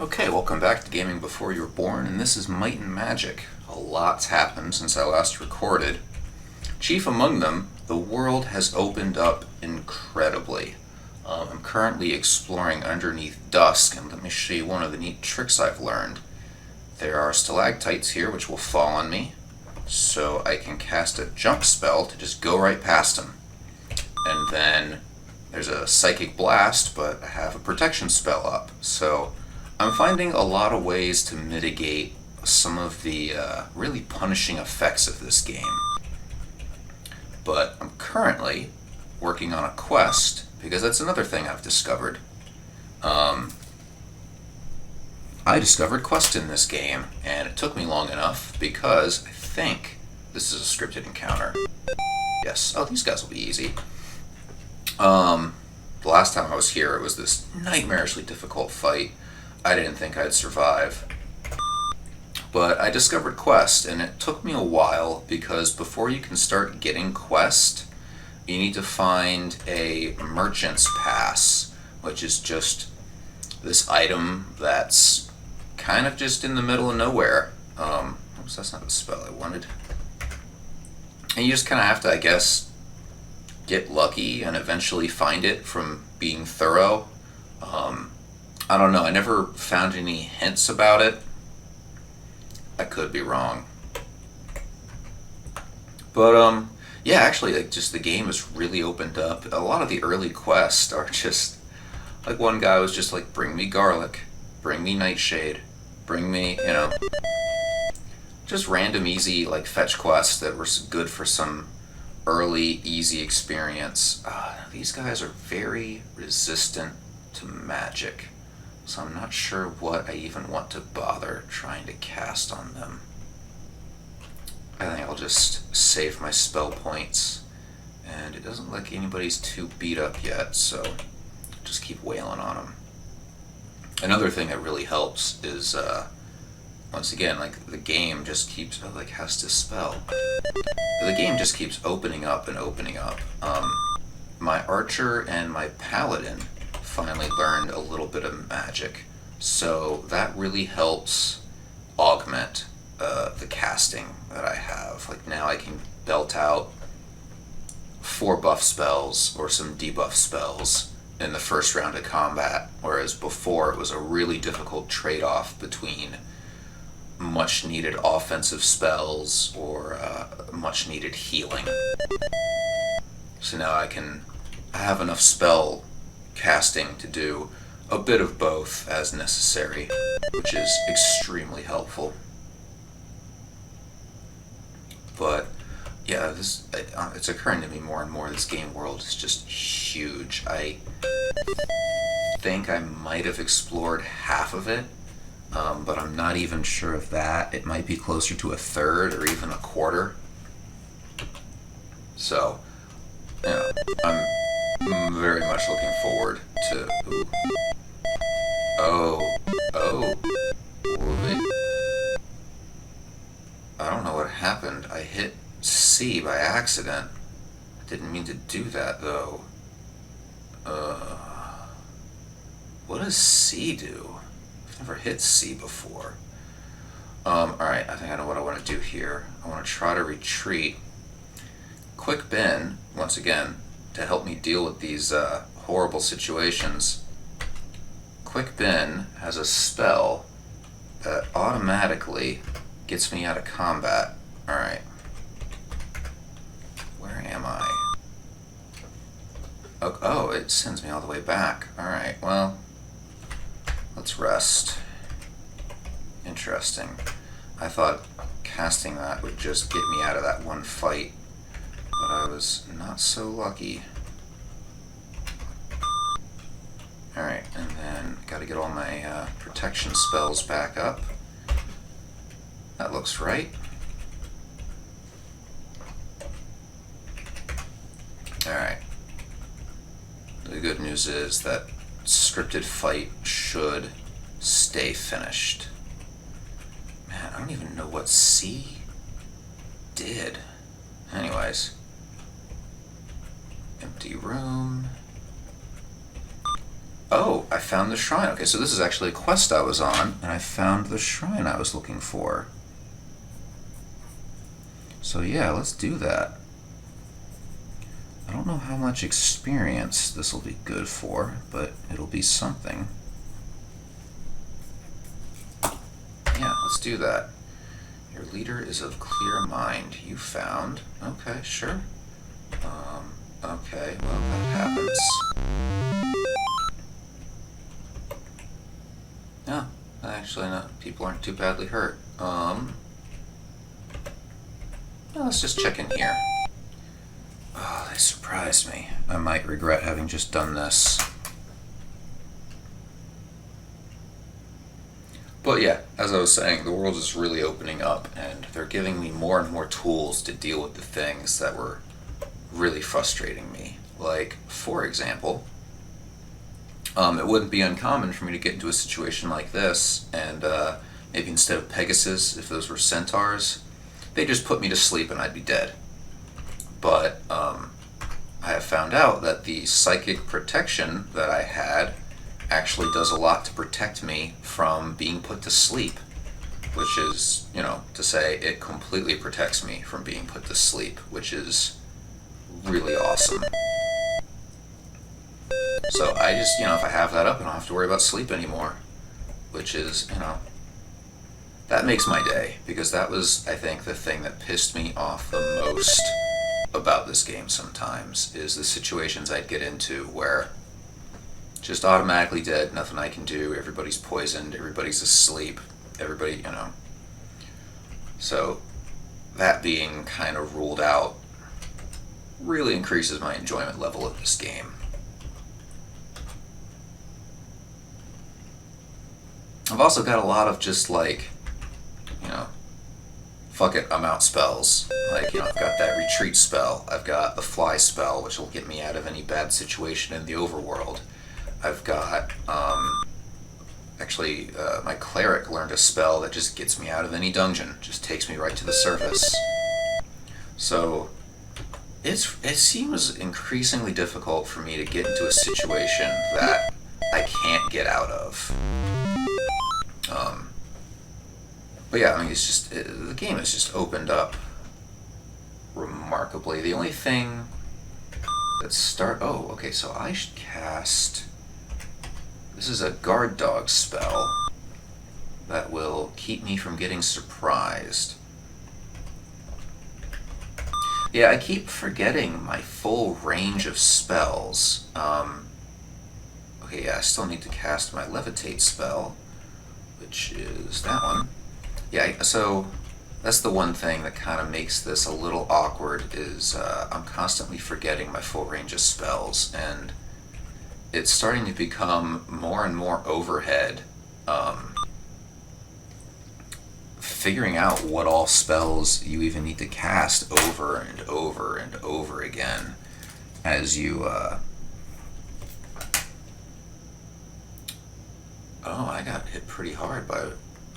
Okay, welcome back to Gaming Before You Were Born, and this is Might and Magic. A lot's happened since I last recorded. Chief among them, the world has opened up incredibly. I'm currently exploring underneath Dusk, and let me show you one of the neat tricks I've learned. There are stalactites here which will fall on me, so I can cast a jump spell to just go right past them. And then there's a Psychic Blast, but I have a protection spell up, so I'm finding a lot of ways to mitigate some of the really punishing effects of this game. But I'm currently working on a quest, because that's another thing I've discovered. I discovered quests in this game, and it took me long enough because I think this is a scripted encounter. Yes, oh, these guys will be easy. The last time I was here, it was this nightmarishly difficult fight. I didn't think I'd survive. But I discovered Quest, and it took me a while because before you can start getting Quest, you need to find a Merchant's Pass, which is just this item that's kind of just in the middle of nowhere. Oops, that's not the spell I wanted. And you just kind of have to, I guess, get lucky and eventually find it from being thorough. I don't know, I never found any hints about it. I could be wrong. But, yeah, actually, like, just the game has really opened up. A lot of the early quests are just, like, one guy was just like, bring me garlic, bring me nightshade, bring me, just random easy, like, fetch quests that were good for some early, easy experience. These guys are very resistant to magic, so I'm not sure what I even want to bother trying to cast on them. I think I'll just save my spell points, and it doesn't look like anybody's too beat up yet, so just keep wailing on them. Another thing that really helps is, once again, like, the game just keeps, has to spell. The game just keeps opening up and opening up. My archer and my paladin finally learned a little bit of magic, so that really helps augment the casting that I have. Like, now I can belt out 4 buff spells or some debuff spells in the first round of combat, whereas before it was a really difficult trade-off between much needed offensive spells or much needed healing. So now I have enough spell casting to do a bit of both as necessary, which is extremely helpful. But yeah, it's occurring to me more and more, this game world is just huge. I think I might have explored half of it, but I'm not even sure of that. It might be closer to a third or even a quarter. So, I'm very much looking forward to... Ooh. Oh. Wait. I don't know what happened. I hit C by accident. I didn't mean to do that, though. What does C do? I've never hit C before. Alright, I think I know what I want to do here. I want to try to retreat. Quick Ben, once again, to help me deal with these horrible situations. Quick Ben has a spell that automatically gets me out of combat. Alright. Where am I? Oh, it sends me all the way back. Alright, well, let's rest. Interesting. I thought casting that would just get me out of that one fight, but I was not so lucky. Alright, and then gotta get all my protection spells back up. That looks right. Alright. The good news is that scripted fight should stay finished. Man, I don't even know what C did. Anyways. Empty room. Oh, I found the shrine. Okay, so this is actually a quest I was on, and I found the shrine I was looking for. So yeah, let's do that. I don't know how much experience this will be good for, but it'll be something. Yeah, let's do that. Your leader is of clear mind. You found. Okay, sure. Okay, well, that happens. No, actually, no. People aren't too badly hurt. Let's just check in here. Oh, they surprised me. I might regret having just done this. But yeah, as I was saying, the world is really opening up, and they're giving me more and more tools to deal with the things that were really frustrating me. Like, for example, it wouldn't be uncommon for me to get into a situation like this, and maybe instead of Pegasus, if those were centaurs, they just put me to sleep and I'd be dead. But I have found out that the psychic protection that I had actually does a lot to protect me from being put to sleep, which is, to say it completely protects me from being put to sleep, which is really awesome. So I just, if I have that up, I don't have to worry about sleep anymore, which is, that makes my day, because that was, I think, the thing that pissed me off the most about this game sometimes, is the situations I'd get into where just automatically dead, nothing I can do, everybody's poisoned, everybody's asleep, everybody, So that being kind of ruled out really increases my enjoyment level of this game. I've also got a lot of just fuck it, I'm out spells. I've got that retreat spell. I've got the fly spell, which will get me out of any bad situation in the overworld. I've got, my cleric learned a spell that just gets me out of any dungeon, just takes me right to the surface. So, it seems increasingly difficult for me to get into a situation that I can't get out of. But yeah, it's just, the game has just opened up remarkably. The only thing that so I should cast, this is a guard dog spell that will keep me from getting surprised. Yeah, I keep forgetting my full range of spells. I still need to cast my levitate spell, which is that one. Yeah, so that's the one thing that kind of makes this a little awkward, is I'm constantly forgetting my full range of spells, and it's starting to become more and more overhead figuring out what all spells you even need to cast over and over and over again as you I got hit pretty hard by,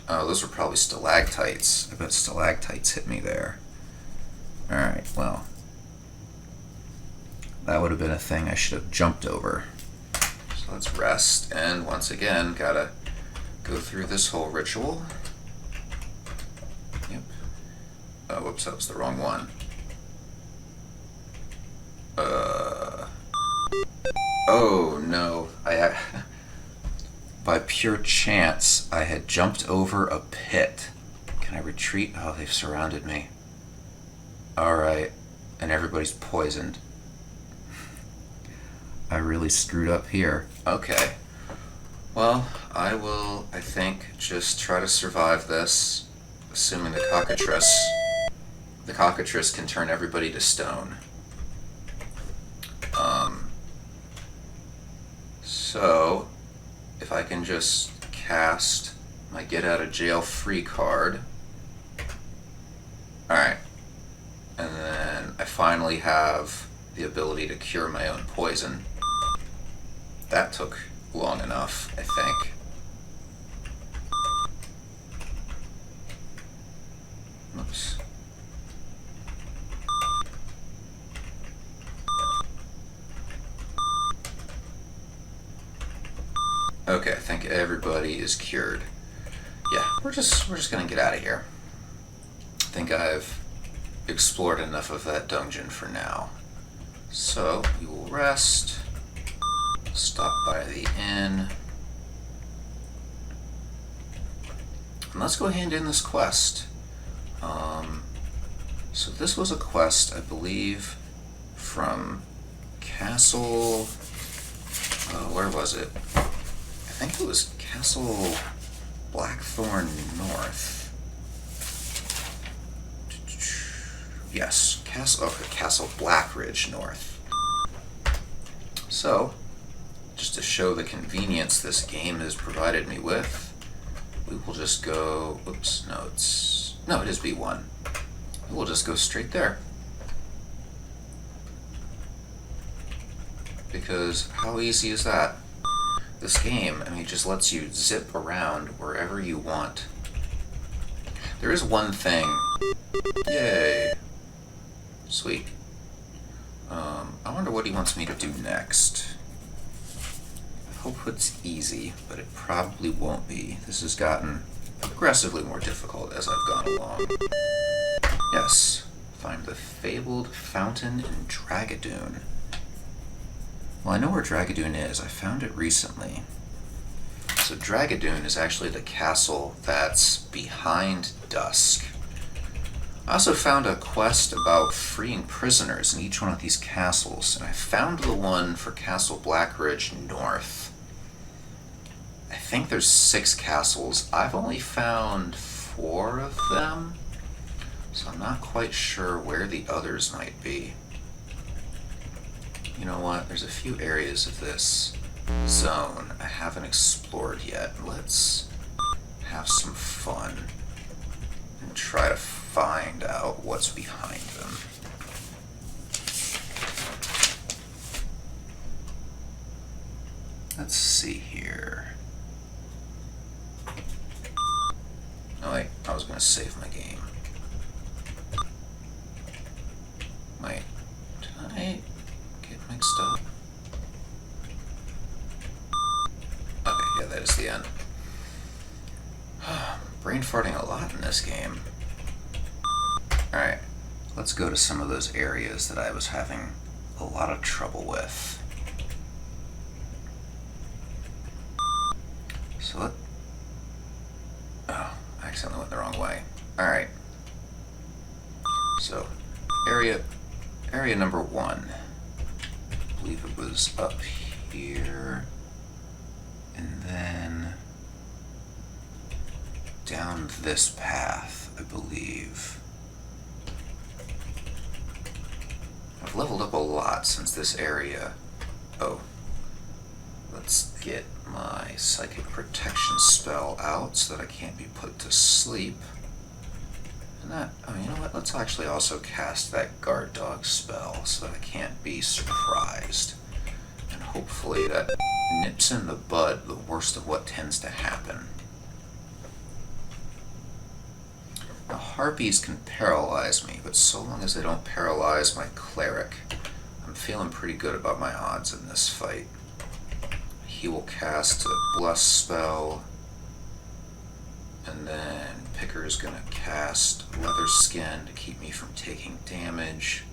those were probably stalactites. I bet stalactites hit me there. Alright, well, that would have been a thing I should have jumped over. So let's rest, and once again, gotta go through this whole ritual. Yep. Oh, whoops, that was the wrong one. Oh no, by pure chance, I had jumped over a pit. Can I retreat? Oh, they've surrounded me. Alright, and everybody's poisoned. I really screwed up here. Okay. Well, I will, I think, just try to survive this, assuming the cockatrice can turn everybody to stone. So, if I can just cast my get out of jail free card. Alright. And then I finally have the ability to cure my own poison. That took long enough, I think. Oops. Okay, I think everybody is cured. Yeah, we're just gonna get out of here. I think I've explored enough of that dungeon for now. So we will rest, stop by the inn, and let's go hand in this quest. So this was a quest, I believe, from Castle. Where was it? I think it was Castle Blackthorn North. Yes, Castle Blackridge North. So, just to show the convenience this game has provided me with, we will just go. Oops, no, it is B1. We'll just go straight there. Because how easy is that? This game, I mean, just lets you zip around wherever you want. There is one thing. Yay. Sweet. I wonder what he wants me to do next. I hope it's easy, but it probably won't be. This has gotten progressively more difficult as I've gone along. Yes, find the fabled fountain in Dragadoon. Well, I know where Dragadoon is. I found it recently. So Dragadoon is actually the castle that's behind Dusk. I also found a quest about freeing prisoners in each one of these castles, and I found the one for Castle Blackridge North. I think there's 6 castles. I've only found 4 of them, so I'm not quite sure where the others might be. You know what? There's a few areas of this zone I haven't explored yet. Let's have some fun and try to find out what's behind them. Let's see here. Oh wait, I was going to save my game. Wait, did I get mixed up? Okay, yeah, that is the end. Brain farting a lot in this game. Alright, let's go to some of those areas that I was having a lot of trouble with. So I accidentally went the wrong way. Alright. So, area number 1. I believe it was up here. And then down this path, I believe. I've leveled up a lot since this area. Oh. Let's get my psychic protection spell out so that I can't be put to sleep. And that, oh, you know what? Let's actually also cast that guard dog spell so that I can't be surprised. And hopefully that nips in the bud the worst of what tends to happen. The harpies can paralyze me, but so long as they don't paralyze my cleric, I'm feeling pretty good about my odds in this fight. He will cast a bless spell, and then Picker's gonna cast Leather Skin to keep me from taking damage,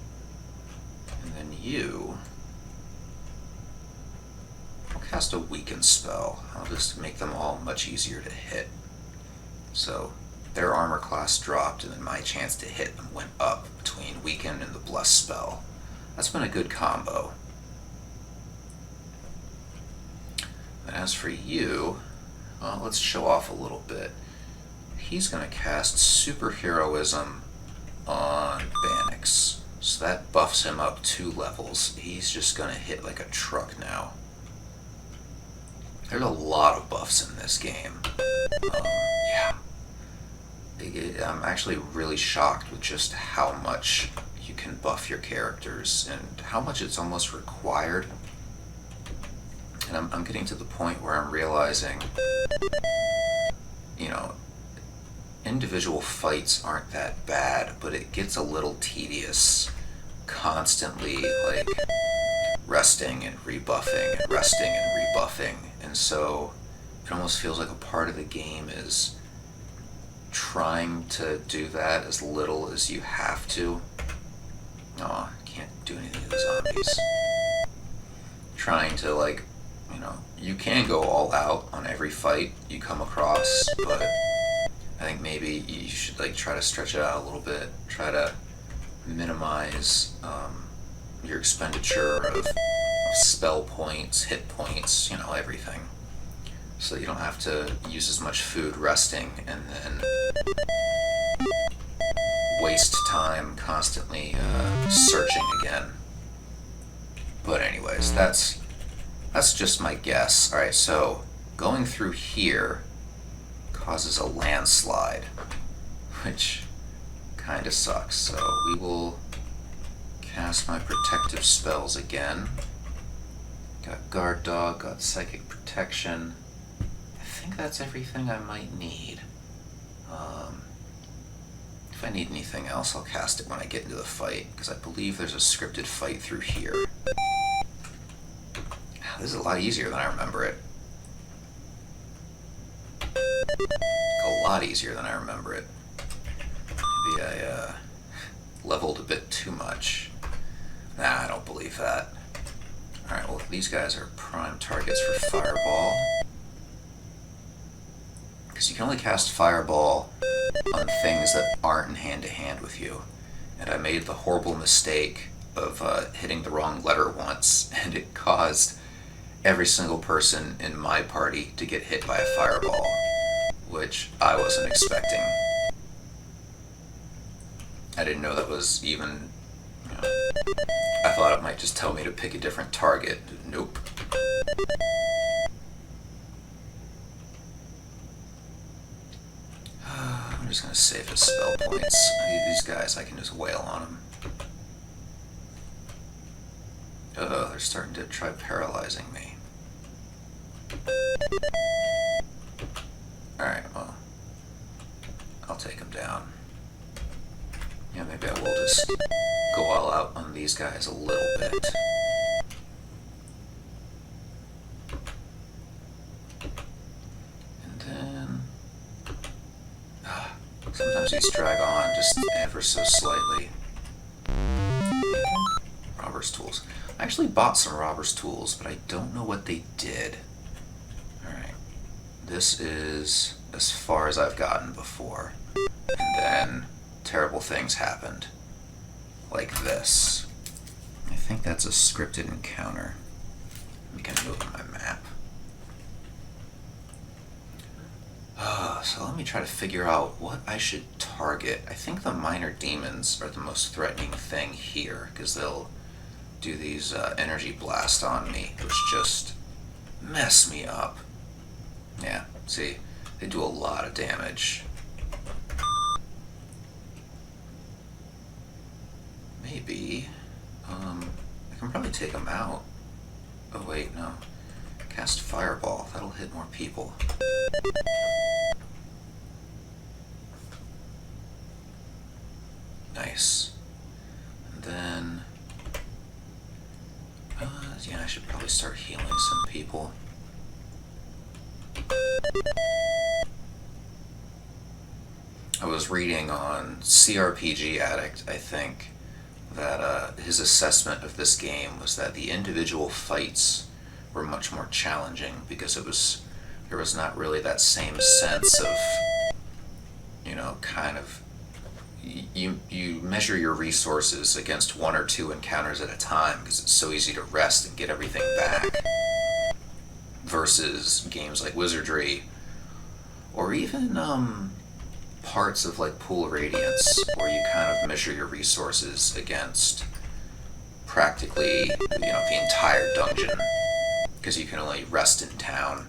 and then you will cast a Weaken spell. I'll just make them all much easier to hit. So their armor class dropped, and then my chance to hit them went up between Weaken and the Bless spell. That's been a good combo. And as for you, well, let's show off a little bit. He's going to cast Superheroism on Banix. So that buffs him up 2 levels. He's just going to hit like a truck now. There's a lot of buffs in this game. Yeah. I'm actually really shocked with just how much you can buff your characters and how much it's almost required. And I'm getting to the point where I'm realizing, you know, individual fights aren't that bad, but it gets a little tedious constantly, like, resting and rebuffing and resting and rebuffing. And so it almost feels like a part of the game is trying to do that as little as you have to. Oh, I can't do anything to the zombies. Trying to, like, you can go all out on every fight you come across, but I think maybe you should, like, try to stretch it out a little bit. Try to minimize your expenditure of spell points, hit points, everything. So that you don't have to use as much food resting and then waste time constantly searching again. But anyways, that's just my guess. Alright, so going through here causes a landslide, which kind of sucks. So we will cast my protective spells again. Got guard dog, got psychic protection. I think that's everything I might need. If I need anything else, I'll cast it when I get into the fight, because I believe there's a scripted fight through here. This is a lot easier than I remember it. A lot easier than I remember it. Maybe I leveled a bit too much. Nah, I don't believe that. Alright, well, these guys are prime targets for Fireball. Because you can only cast Fireball on things that aren't in hand-to-hand with you. And I made the horrible mistake of hitting the wrong letter once, and it caused every single person in my party to get hit by a Fireball, which I wasn't expecting. I didn't know that was even, I thought it might just tell me to pick a different target. Nope. I'm just gonna save his spell points. These guys, I can just wail on them. They're starting to try paralyzing me. Alright, well, I'll take him down. Yeah, maybe I will just go all out on these guys a little bit. And then... sometimes these drag on just ever so slightly. Robber's tools. I actually bought some robber's tools, but I don't know what they did. Alright. This is as far as I've gotten before. And then terrible things happened. Like this. I think that's a scripted encounter. We can move my map. So let me try to figure out what I should target. I think the minor demons are the most threatening thing here, because they'll do these energy blasts on me, which just mess me up. Yeah, see, they do a lot of damage. Maybe, I can probably take them out. Oh wait, no. Cast Fireball, that'll hit more people. Nice. And then, yeah, I should probably start healing some people. I was reading on CRPG Addict, I think, that his assessment of this game was that the individual fights were much more challenging because there was not really that same sense of, kind of, you measure your resources against one or two encounters at a time because it's so easy to rest and get everything back, versus games like Wizardry, or even parts of like Pool of Radiance, where you kind of measure your resources against practically, the entire dungeon, because you can only rest in town.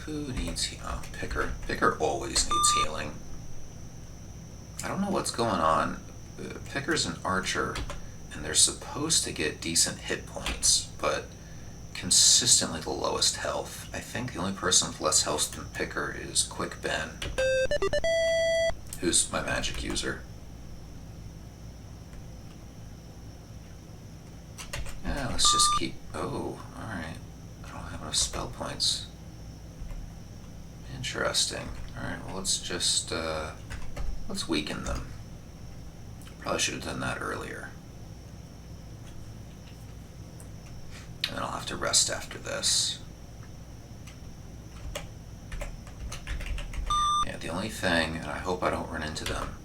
Who needs Picker. Picker always needs healing. I don't know what's going on. Picker's an archer, and they're supposed to get decent hit points, but consistently the lowest health. I think the only person with less health than Picker is Quick Ben, who's my magic user. Yeah, let's just keep... Oh, alright. I don't have enough spell points. Interesting. Alright, well let's just, let's weaken them. Probably should have done that earlier. And then I'll have to rest after this. Yeah, the only thing, and I hope I don't run into them,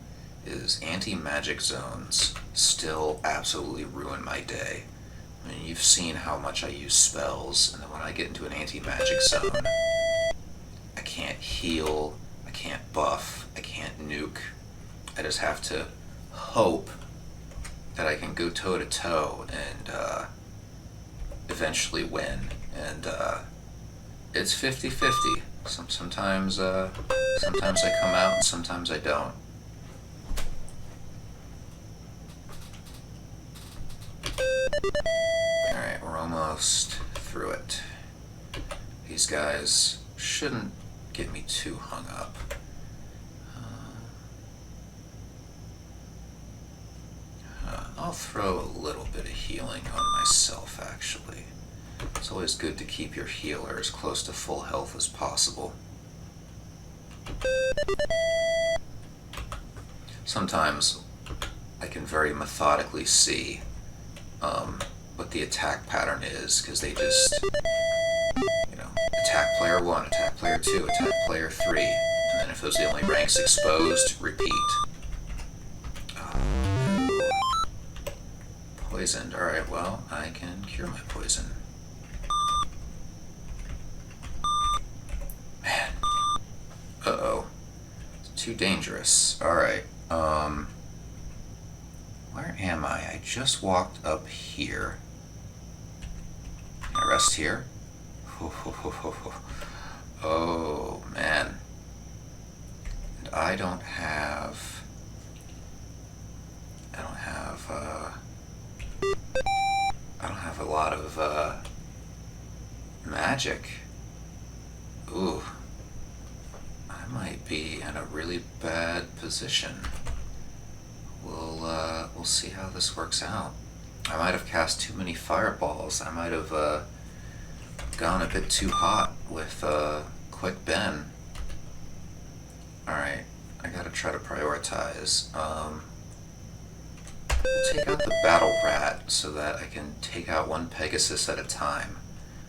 is anti-magic zones still absolutely ruin my day. I mean, you've seen how much I use spells, and then when I get into an anti-magic zone, I can't heal, I can't buff, I can't nuke. I just have to hope that I can go toe-to-toe and eventually win. And it's 50-50. Sometimes I come out and sometimes I don't. Alright, we're almost through it. These guys shouldn't get me too hung up. I'll throw a little bit of healing on myself, actually. It's always good to keep your healer as close to full health as possible. Sometimes I can very methodically see what the attack pattern is, because they just, you know, attack player 1, attack player 2, attack player 3, and then if those are the only ranks exposed, repeat. Poisoned. Alright, well, I can cure my poison. Man. Uh-oh. It's too dangerous. Alright, where am I? I just walked up here. Can I rest here? Oh, man. And I don't have a lot of, magic. Ooh. I might be in a really bad position. We'll see how this works out. I might have cast too many fireballs. I might have, gone a bit too hot with, Quick Ben. Alright, I gotta try to prioritize. We'll take out the Battle Rat so that I can take out one Pegasus at a time,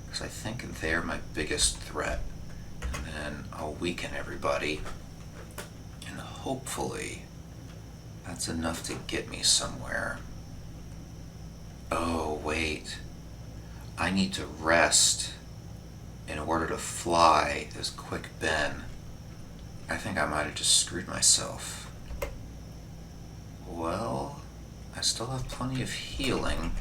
because I think they're my biggest threat. And then I'll weaken everybody, and hopefully that's enough to get me somewhere. Oh, wait. I need to rest in order to fly as Quick Ben. I think I might have just screwed myself. Well, I still have plenty of healing.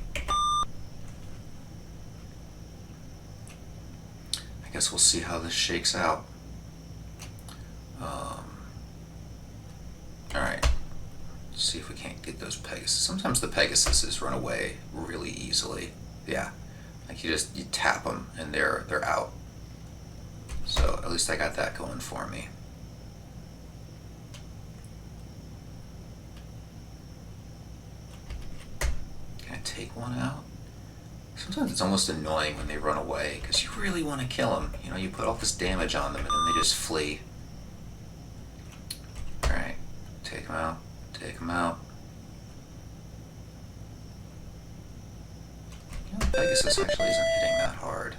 I guess we'll see how this shakes out. Alright. See if we can't get those Pegasus. Sometimes the Pegasuses run away really easily. Yeah. Like you tap them and they're out. So at least I got that going for me. Can I take one out? Sometimes it's almost annoying when they run away, because you really want to kill them. You know, you put all this damage on them and then they just flee. Alright, take them out, take them out. You know, Pegasus actually isn't hitting that hard.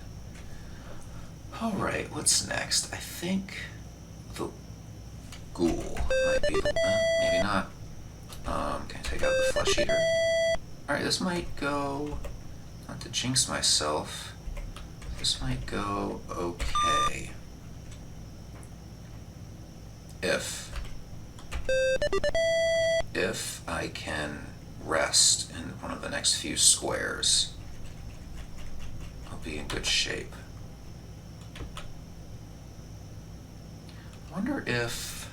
Alright, what's next? I think the Ghoul might be the, maybe not. Can I take out the Flesh Eater? Alright, this might go, not to jinx myself, this might go okay. If I can rest in one of the next few squares, I'll be in good shape. I wonder if,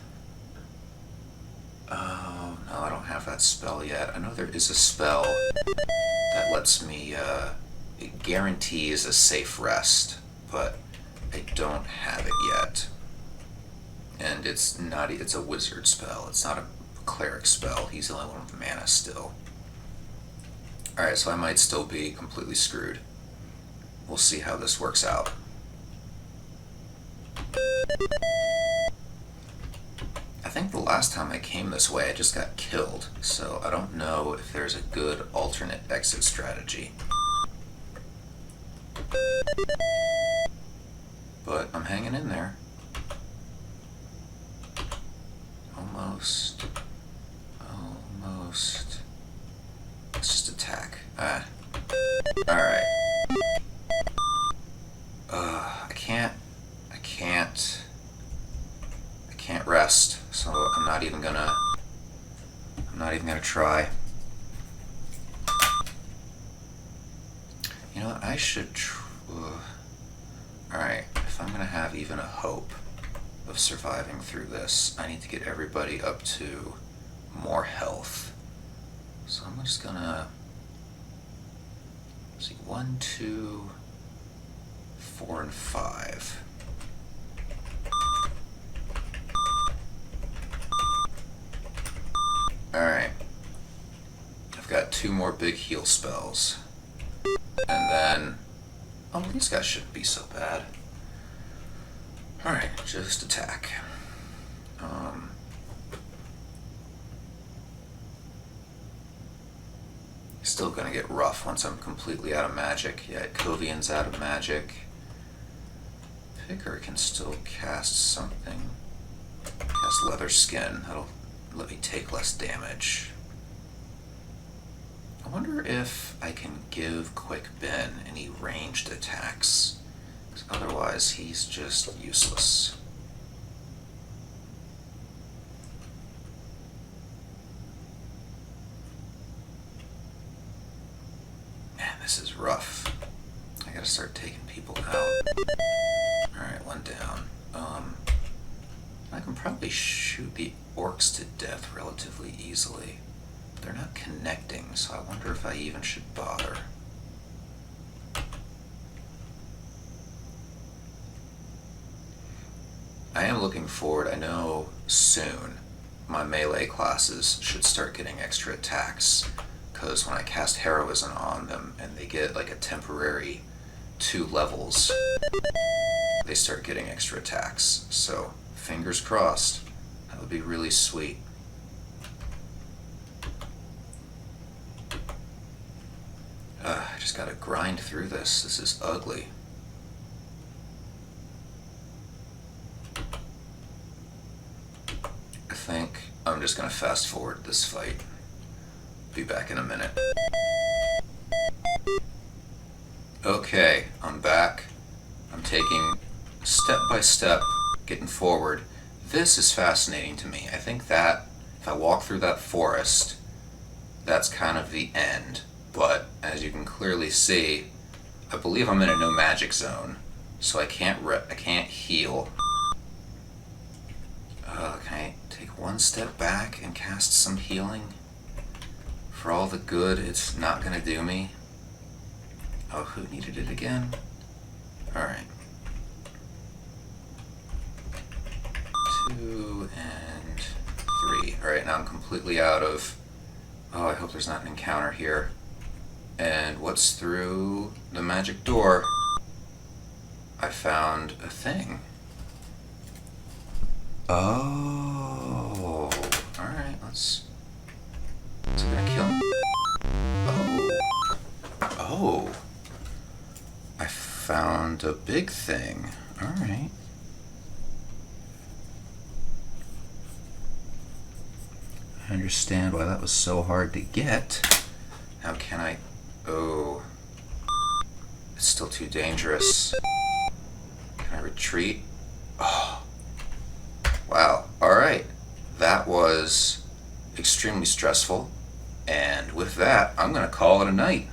oh no, I don't have that spell yet. I know there is a spell that lets me, it guarantees a safe rest, but I don't have it yet. And it's a wizard spell, it's not a cleric spell. He's the only one with mana still. Alright, so I might still be completely screwed. We'll see how this works out. I think the last time I came this way I just got killed, so I don't know if there's a good alternate exit strategy. But I'm hanging in there. Almost. Almost. Let's just attack. Alright. I can't rest, so I'm not even gonna try. You know what, I should Alright, if I'm gonna have even a hope of surviving through this, I need to get everybody up to more health. So I'm just gonna see 1, 2, 4, and 5. Alright. I've got 2 more big heal spells. And then... oh, these guys shouldn't be so bad. Alright, just attack. Still gonna get rough once I'm completely out of magic. Yeah, Kovian's out of magic. Picker can still cast something. Cast Leather Skin. That'll let me take less damage. I wonder if I can give Quick Ben any ranged attacks, because otherwise he's just useless. Man, this is rough. I gotta start taking people out. Alright, 1 down. I can probably shoot the orcs to death relatively easily. But they're not connecting, so I wonder if I even should bother. I am looking forward. I know soon my melee classes should start getting extra attacks, because when I cast Heroism on them and they get like a temporary 2 levels, they start getting extra attacks. So fingers crossed. That would be really sweet. I just gotta grind through this. This is ugly. I think I'm just gonna fast forward this fight. Be back in a minute. Okay, I'm back. I'm taking step by step, getting forward. This is fascinating to me. I think that if I walk through that forest, that's kind of the end. But as you can clearly see, I believe I'm in a no magic zone, so I can't heal. Can I take 1 step back and cast some healing? For all the good it's not gonna do me. Oh, who needed it again? Alright. 2 and 3. Alright, now I'm completely out of... oh, I hope there's not an encounter here. And what's through the magic door? I found a thing. Oh, alright, let's... is it gonna kill him? Oh, I found a big thing. Alright. I understand why that was so hard to get. How can I... oh, it's still too dangerous. Can I retreat? Oh, wow. Alright. That was extremely stressful. And with that, I'm going to call it a night.